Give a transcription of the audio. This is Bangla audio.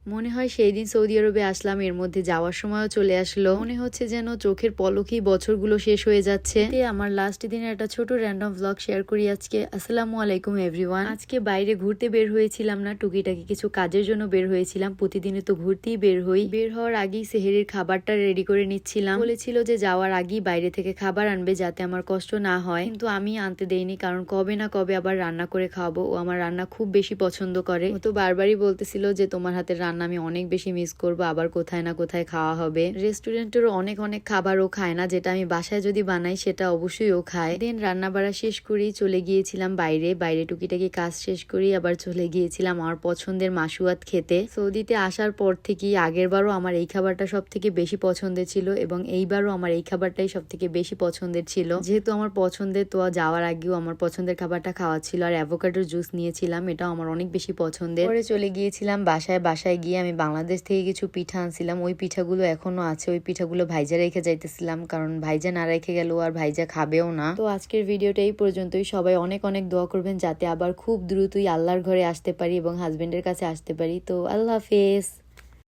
মনে হয় সেই দিন সৌদি আরবে আসলাম, এর মধ্যে যাওয়ার সময়ও চলে আসলো। মনে হচ্ছে যেন চোখের পলকেই বছরগুলো শেষ হয়ে যাচ্ছে। আমার লাস্ট দিনের একটা ছোট র্যান্ডম ভ্লগ শেয়ার করি আজকে। আসসালামু আলাইকুম এভরিওয়ান। আজকে বাইরে ঘুরতে বের হয়েছিলাম না, টুকিটাকি কিছু কাজের জন্য বের হয়েছিলাম। প্রতিদিনে তো ঘুরতেই বের হই। বের হওয়ার আগেই সেহেরির খাবারটা রেডি করে নিচ্ছিলাম। বলেছিল যে যাওয়ার আগেই বাইরে থেকে খাবার আনবে যাতে আমার কষ্ট না হয়, কিন্তু আমি আনতে দেইনি, কারণ কবে না কবে আবার রান্না করে খাওয়াবো। ও আমার রান্না খুব বেশি পছন্দ করে। ও তো বারবারই বলতেছিল যে তোমার হাতের রান্না আমি অনেক বেশি মিস করবো, আবার কোথায় না কোথায় খাওয়া হবে। রেস্টুরেন্টেরও অনেক অনেক খাবার ও খায় না, যেটা আমি বাসায় যদি বানাই সেটা অবশ্যই ও খায়। দেন রান্না বাড়া শেষ করেই চলে গিয়েছিলাম বাইরে টুকিটাকি কাজ শেষ করেই আবার চলে গিয়েছিলাম আমার পছন্দের মাসুয়াত খেতে। সৌদিতে আসার পর থেকেই আগের বারও আমার এই খাবারটা সব থেকে বেশি পছন্দের ছিল এবং এইবারও আমার এই খাবারটাই সব থেকে বেশি পছন্দের ছিল। যেহেতু আমার পছন্দের, তো যাওয়ার আগেও আমার পছন্দের খাবারটা খাওয়া ছিল। আর অ্যাভোকাডোর জুস নিয়েছিলাম, এটাও আমার অনেক বেশি পছন্দের। পরে চলে গিয়েছিলাম বাসায় গিয়ে আমি বাংলাদেশ থেকে কিছু পিঠা আনছিলাম। ওই পিঠাগুলো এখনো আছে, ওই পিঠাগুলো ভাইজা রেখে যাইতেছিলাম, কারণ ভাইজা না রেখে গেলেও আর ভাইজা খাবেও না। তো আজকের ভিডিওটা এই পর্যন্তই। সবাই অনেক অনেক দোয়া করবেন যাতে আবার খুব দ্রুতই আল্লাহর ঘরে আসতে পারি এবং হাজবেন্ডের কাছে আসতে পারি। তো আল্লাহ হাফেজ।